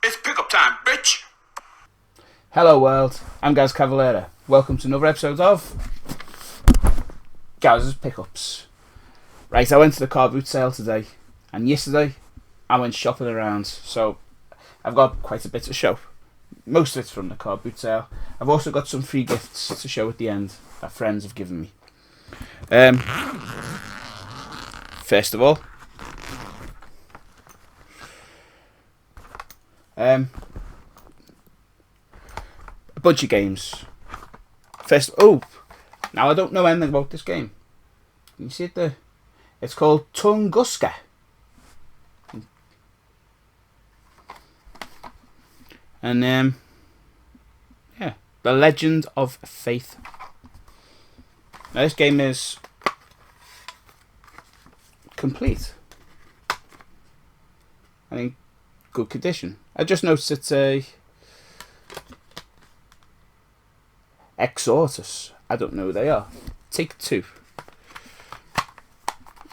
It's pickup time, bitch! Hello world, I'm Gazz Cavalera. Welcome to another episode of Gazz's Pickups. Right, I went to the Carboot sale today, and yesterday I went shopping around, so I've got quite a bit to show. Most of it's from the Carboot sale. I've also got some free gifts to show at the end that friends have given me. First of all, a bunch of games. Now I don't know anything about this game. Can you see it there? It's called Tunguska. And yeah, The Legend of Faith. Now this game is complete. I think good condition. I just noticed it's a Exortus. I don't know who they are. Take Two.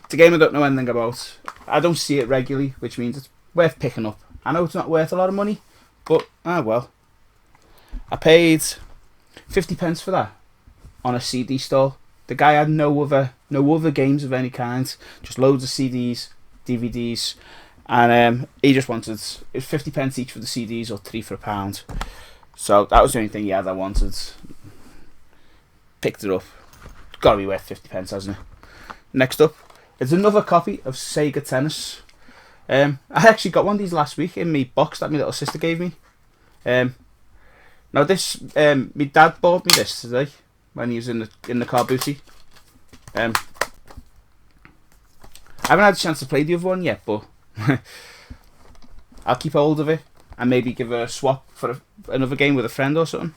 It's a game I don't know anything about. I don't see it regularly, which means it's worth picking up. I know it's not worth a lot of money, but well. I paid 50 pence for that on a CD store. The guy had no other games of any kind, just loads of CDs, DVDs, and he just wanted it was 50 pence each for the CDs or 3 for £1. So that was the only thing he had I wanted. Picked it up. It's got to be worth 50 pence, hasn't it? Next up, it's another copy of Sega Tennis. I actually got one of these last week in my box that my little sister gave me. Now this, my dad bought me this today when he was in the car booty. I haven't had a chance to play the other one yet, but I'll keep hold of it and maybe give her a swap for another game with a friend or something.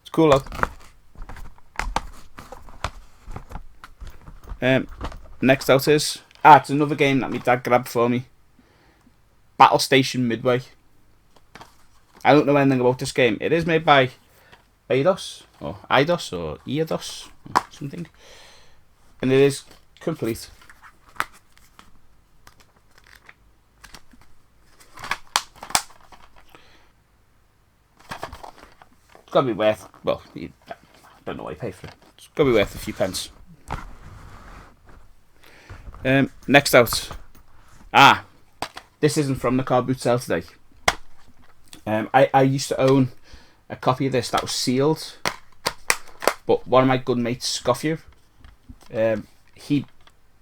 It's cool, lad. Next out is it's another game that my dad grabbed for me. Battle Station Midway. I don't know anything about this game. It is made by Eidos or Eidos or something, and it is complete. It's got to be worth. Well, I don't know what you pay for it. It's got to be worth a few pence. Next out. This isn't from the Carboot sale today. I used to own a copy of this that was sealed, but one of my good mates, Scouse, he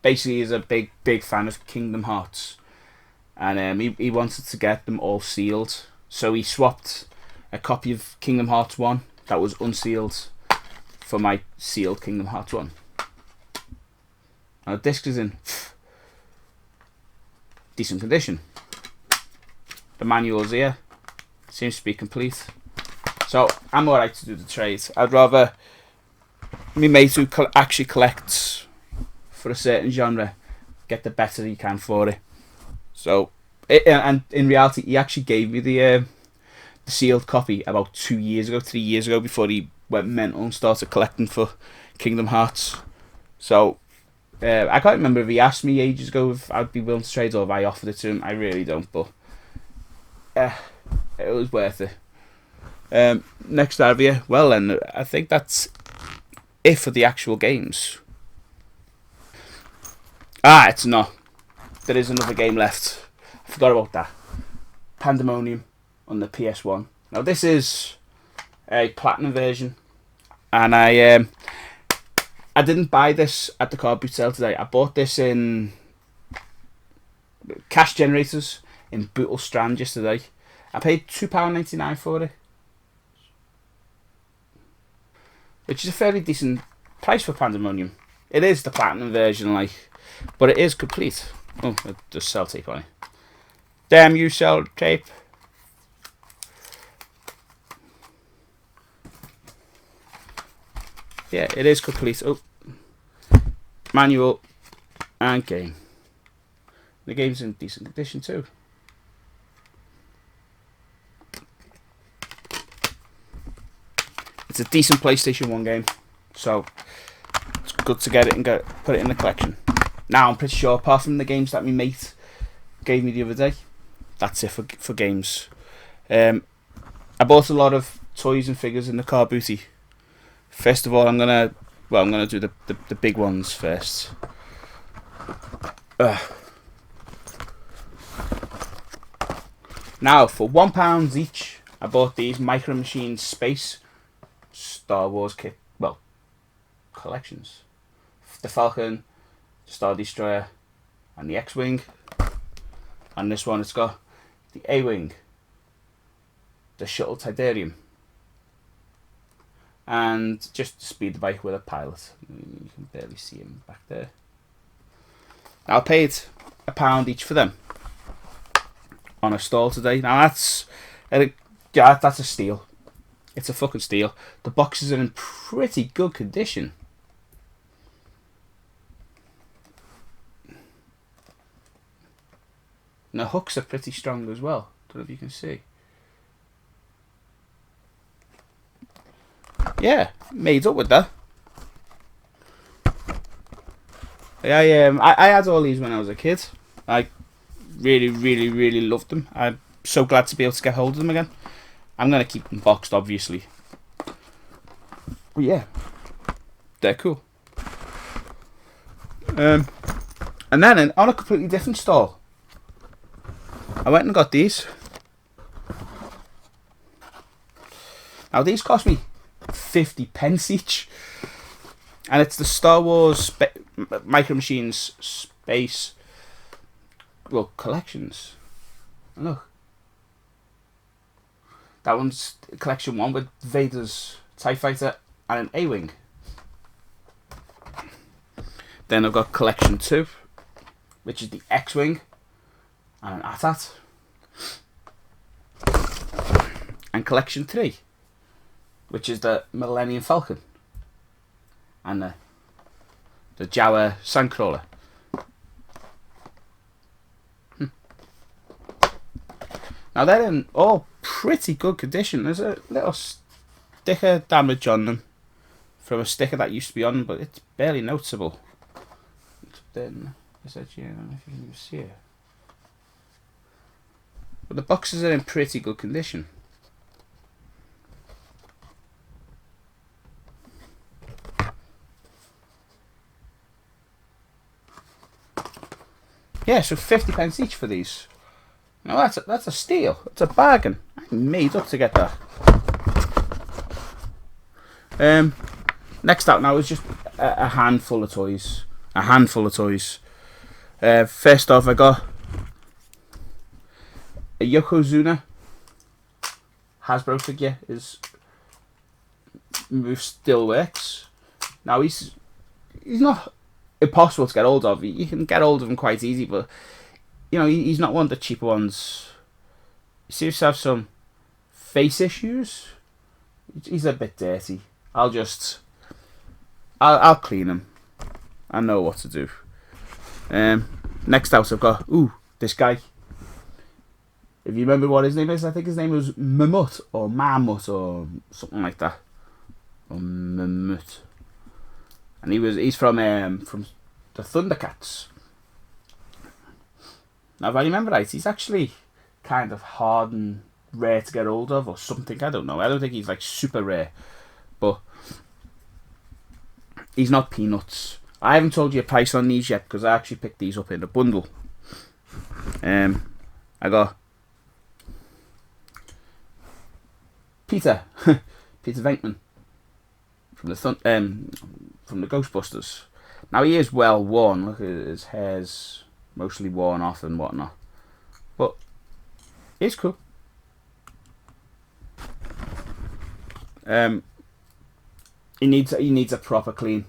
basically is a big fan of Kingdom Hearts, and he wanted to get them all sealed, so he swapped a copy of Kingdom Hearts 1 that was unsealed for my sealed Kingdom Hearts 1. Now the disc is in decent condition. The manual's here. Seems to be complete. So I'm alright to do the trade. I'd rather my mate who actually collects for a certain genre get the better he can for it. So, and in reality, he actually gave me the sealed copy about 3 years ago, before he went mental and started collecting for Kingdom Hearts. So I can't remember if he asked me ages ago if I'd be willing to trade or if I offered it to him. I really don't, but it was worth it. Next out of here, well then, I think that's it for the actual games. It's not. There is another game left. I forgot about that. Pandemonium on the PS1. Now this is a platinum version, and I didn't buy this at the Carboot sale today. I bought this in Cash Generators in Bootiful Strand yesterday. I paid £2.99 for it, which is a fairly decent price for Pandemonium. It is the platinum version, but it is complete. Oh, it does sell tape on it. Damn you, sell tape. Yeah, it is complete. Oh, manual and game. The game's in decent condition too. It's a decent PlayStation 1 game, so it's good to get it and put it in the collection. Now I'm pretty sure, apart from the games that my mate gave me the other day, that's it for games. I bought a lot of toys and figures in the car booty. First of all, I'm gonna do the big ones first. Now, for £1 each, I bought these Micro Machines Space Star Wars kit, well, collections. The Falcon, the Star Destroyer, and the X-Wing. And this one, it's got the A-Wing, the Shuttle Tidarium, and just the speeder bike with a pilot. You can barely see him back there. I paid £1 each for them on a stall today. Now that's a steal. It's a fucking steal. The boxes are in pretty good condition. And the hooks are pretty strong as well. Don't know if you can see. Yeah, made up with that. I had all these when I was a kid. I really loved them. I'm so glad to be able to get hold of them again. I'm gonna keep them boxed, obviously. But yeah, they're cool. And then on a completely different stall, I went and got these. Now these cost me 50p each, and it's the Star Wars Micro Machines Space, well, collections. And look, that one's collection 1 with Vader's TIE Fighter and an A-Wing. Then I've got collection 2, which is the X-Wing and an AT-AT. And collection 3, which is the Millennium Falcon and the Jawa Sandcrawler. Now they're in all pretty good condition. There's a little sticker damage on them from a sticker that used to be on them, but it's barely noticeable. Then I don't know if you can even see it. But the boxes are in pretty good condition. Yeah, so 50p each for these. Now that's a steal. It's a bargain. I made up to get that. Next out now is just a handful of toys. A handful of toys. First off, I got a Yokozuna Hasbro figure. His move still works. Now he's not impossible to get hold of. You can get hold of him quite easy, but you know, he's not one of the cheaper ones. He seems to have some face issues. He's a bit dirty. I'll clean him. I know what to do. Next out I've got this guy. If you remember what his name is, I think his name was Mamut or Marmut or something like that. Or Mamut. And he's from the Thundercats. Now, if I remember right, he's actually kind of hard and rare to get hold of, or something. I don't know. I don't think he's like super rare, but he's not peanuts. I haven't told you a price on these yet because I actually picked these up in a bundle. I got Peter Venkman from the Ghostbusters. Now he is well worn. Look at his hair's mostly worn off and whatnot, but it's cool. He needs a proper clean.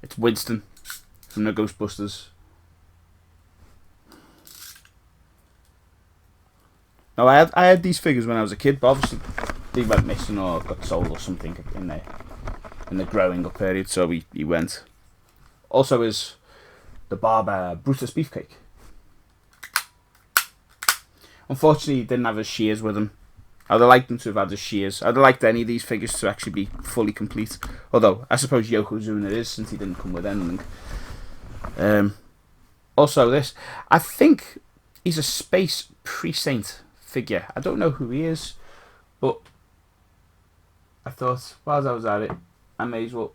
It's Winston from the Ghostbusters. Now I had these figures when I was a kid, but obviously they went missing or got sold or something in the growing up period, so he went. Also is the barber Brutus Beefcake. Unfortunately, he didn't have his shears with him. I'd have liked them to have had his shears. I'd have liked any of these figures to actually be fully complete. Although, I suppose Yokozuna is, since he didn't come with anything. Also this, I think he's a Space Precinct figure. I don't know who he is, but I thought while I was at it, I may as well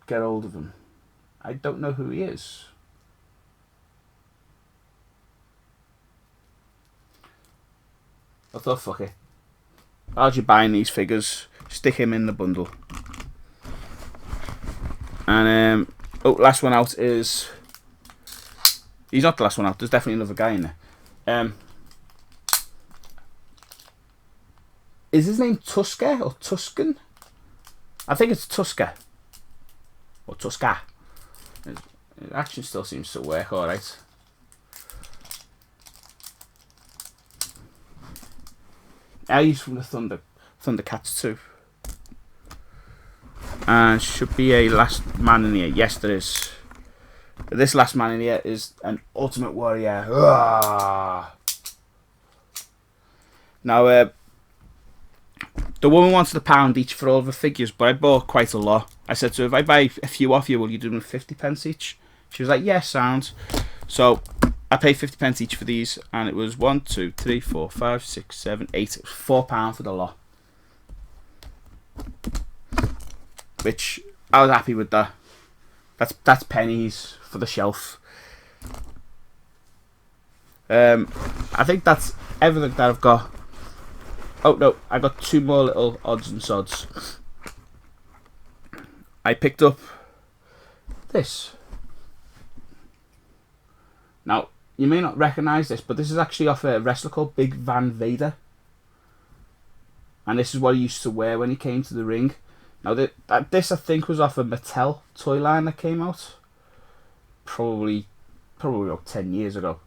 get hold of him. I don't know who he is. I thought, fuck it. As you're buying these figures, stick him in the bundle. And oh, last one out is. He's not the last one out. There's definitely another guy in there. Is his name Tusker or Tuscan? I think it's Tusker or Tuska. His action still seems to work all right. He's from the Thundercats too. And should be a last man in here. Yes, there is. This last man in here is an Ultimate Warrior. Now, the woman wanted £1 each for all of the figures, but I bought quite a lot. I said to her, if I buy a few off you, will you do them 50p each? She was like, yes, sounds. So I paid 50p each for these, and it was 1, 2, 3, 4, 5, 6, 7, 8. It was £4 for the lot. Which I was happy with that. That's pennies for the shelf. I think that's everything that I've got. Oh no, I got 2 more little odds and sods. I picked up this. Now, you may not recognise this, but this is actually off a wrestler called Big Van Vader. And this is what he used to wear when he came to the ring. Now, this I think was off a Mattel toy line that came out. Probably about 10 years ago.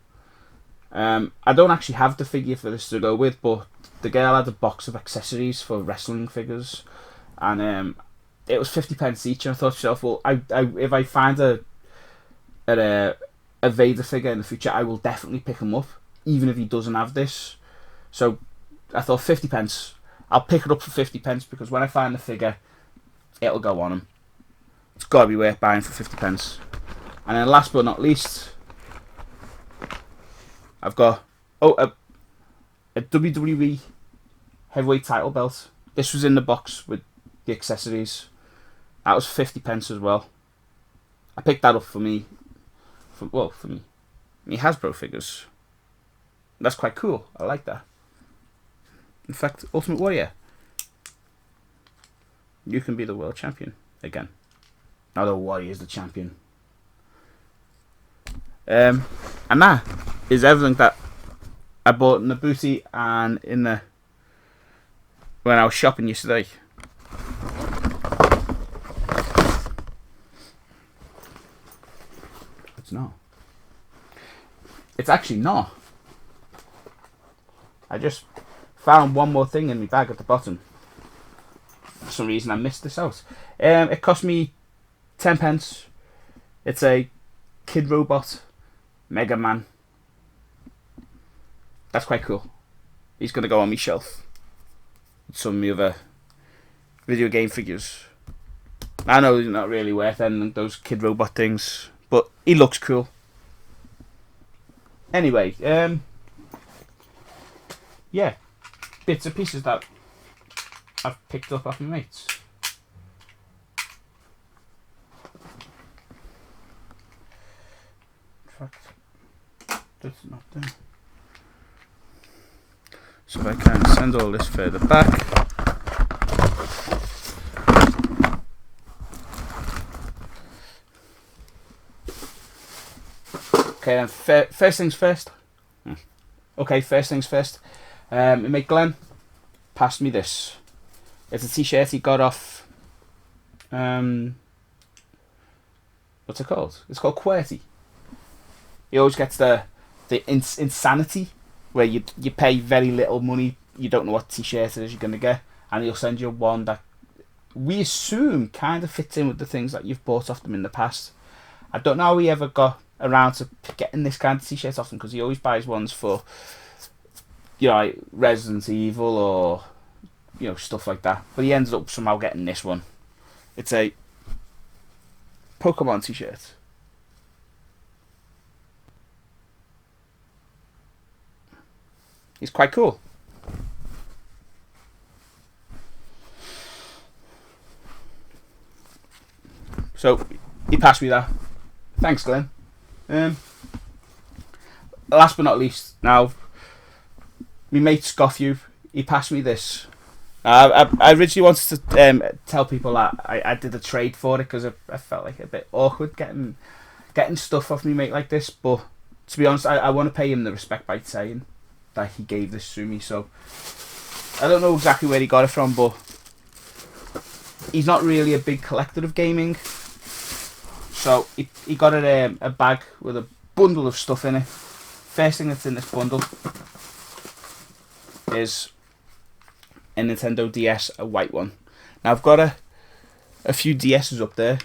I don't actually have the figure for this to go with, but the girl had a box of accessories for wrestling figures. And it was 50p each, and I thought to myself, well, if I find a Vader figure in the future, I will definitely pick him up, even if he doesn't have this. So I thought 50p, I'll pick it up for 50p, because when I find the figure, it'll go on him. It's got to be worth buying for 50p. And then last but not least, I've got a WWE heavyweight title belt. This was in the box with the accessories. That was 50p as well. I picked that up for me. For me Hasbro figures. That's quite cool. I like that. In fact, Ultimate Warrior, you can be the world champion again. Now the Warrior is the champion. And that is everything that I bought in the booty and in the when I was shopping yesterday. It's not. It's actually not. I just found one more thing in my bag at the bottom. For some reason I missed this out. It cost me 10p. It's a Kid Robot Mega Man. That's quite cool. He's going to go on my shelf with some of my other video game figures. I know he's not really worth anything, those Kid Robot things, but he looks cool. Anyway, yeah, bits and pieces that I've picked up off my mates. In fact, that's not there. So if I can send all this further back. Okay, then first things first. Okay, first things first. My mate Glenn passed me this. It's a t-shirt he got off. What's it called? It's called QWERTY. He always gets the insanity, where you pay very little money, you don't know what t-shirt it is you're going to get, and he'll send you one that we assume kind of fits in with the things that you've bought off them in the past. I don't know how he ever got around to getting this kind of t-shirt off them, because he always buys ones for, you know, like Resident Evil or, you know, stuff like that. But he ended up somehow getting this one. It's a Pokemon t-shirt. He's quite cool. So he passed me that. Thanks, Glenn. Last but not least, now, my mate Scoffew, he passed me this. I originally wanted to tell people that I did a trade for it because I felt like a bit awkward getting stuff off me mate like this, but to be honest, I want to pay him the respect by saying that he gave this to me. So I don't know exactly where he got it from, but he's not really a big collector of gaming, so he got it a bag with a bundle of stuff in it. First thing that's in this bundle is a Nintendo DS, a white one. Now I've got a few DSs up there,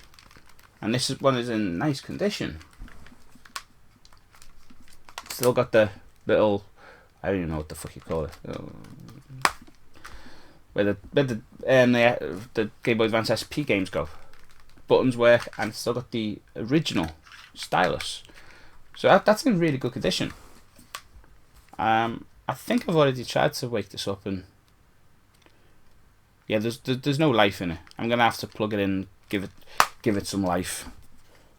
and this one is in nice condition. Still got the little, I don't even know what the fuck you call it, where the Game Boy Advance SP games go. Buttons work, and it's still got the original stylus. So that's in really good condition. I think I've already tried to wake this up, and yeah, there's no life in it. I'm gonna have to plug it in, give it some life,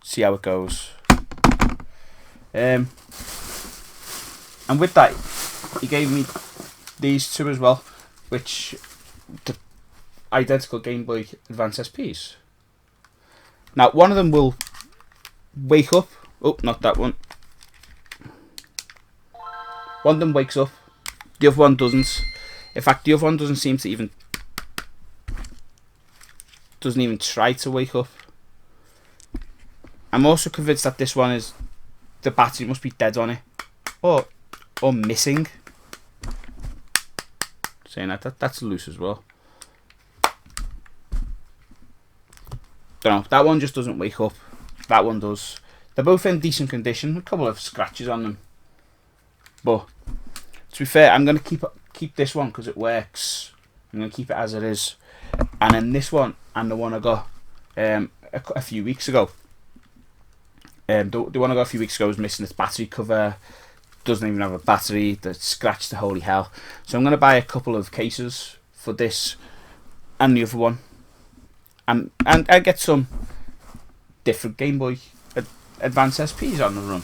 see how it goes. And with that, he gave me these two as well, which the identical Game Boy Advance SPs. Now one of them will wake up. Oh, not that one. One of them wakes up, the other one doesn't. In fact, the other one doesn't even try to wake up. I'm also convinced that this one is, the battery must be dead on it, or missing. Saying that's loose as well. Don't know. That one just doesn't wake up. That one does. They're both in decent condition. A couple of scratches on them, but to be fair, I'm gonna keep this one because it works. I'm gonna keep it as it is. And then this one and the one I got a few weeks ago. The one I got a few weeks ago was missing its battery cover. Doesn't even have a battery. That's scratched to holy hell. So I'm gonna buy a couple of cases for this and the other one, and I get some different Game Boy Advance SPs on the run.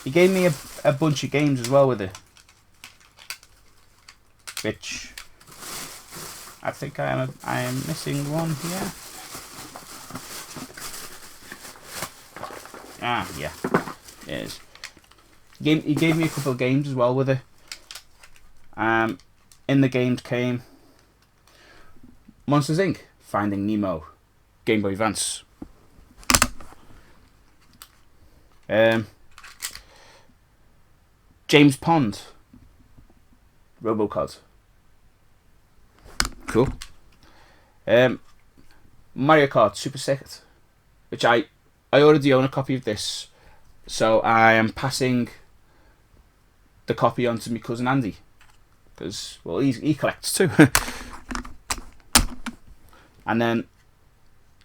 He gave me a bunch of games as well with it, which I think I am missing one here. Ah, yeah, it is. He gave me a couple of games as well with it. In the games came Monsters Inc., Finding Nemo, Game Boy Advance. James Pond, Robocod. Cool. Mario Kart Super Circuit, which I already own a copy of this, so I am passing the copy on to my cousin Andy, because, well, he collects too. And then,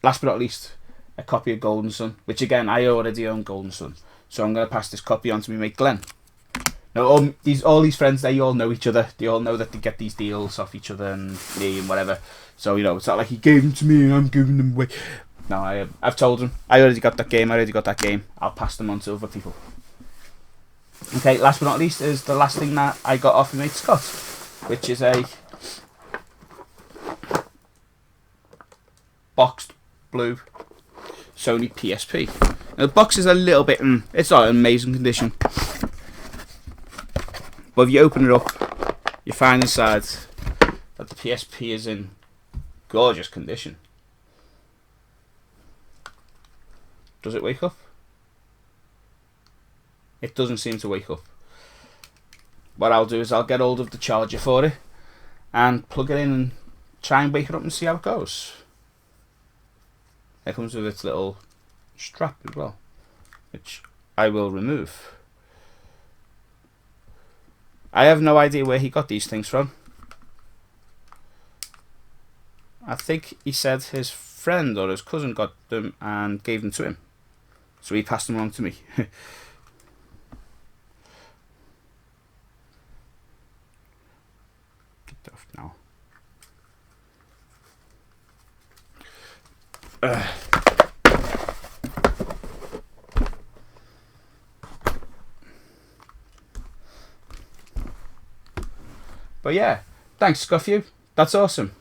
last but not least, a copy of Golden Sun, which again, I already own Golden Sun, so I'm going to pass this copy on to my mate Glenn. Now, all these friends, they all know each other. They all know that they get these deals off each other and me and whatever. So, you know, it's not like he gave them to me and I'm giving them away. No, I've told him. I already got that game. I'll pass them on to other people. Okay, last but not least is the last thing that I got off my mate Scott, which is a boxed blue Sony PSP. Now, the box is a little bit, it's not in amazing condition. But if you open it up, you find inside that the PSP is in gorgeous condition. Does it wake up? It doesn't seem to wake up. What I'll do is I'll get hold of the charger for it and plug it in and try and wake it up and see how it goes. It comes with its little strap as well, which I will remove. I have no idea where he got these things from. I think he said his friend or his cousin got them and gave them to him, so he passed them along to me. But yeah, thanks Scuffy. That's awesome.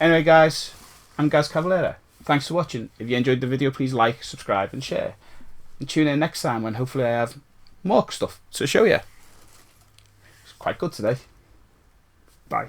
Anyway guys, I'm Gazz Cavalera. Thanks for watching. If you enjoyed the video, please like, subscribe and share. And tune in next time when hopefully I have more stuff to show you. It's quite good today. Bye.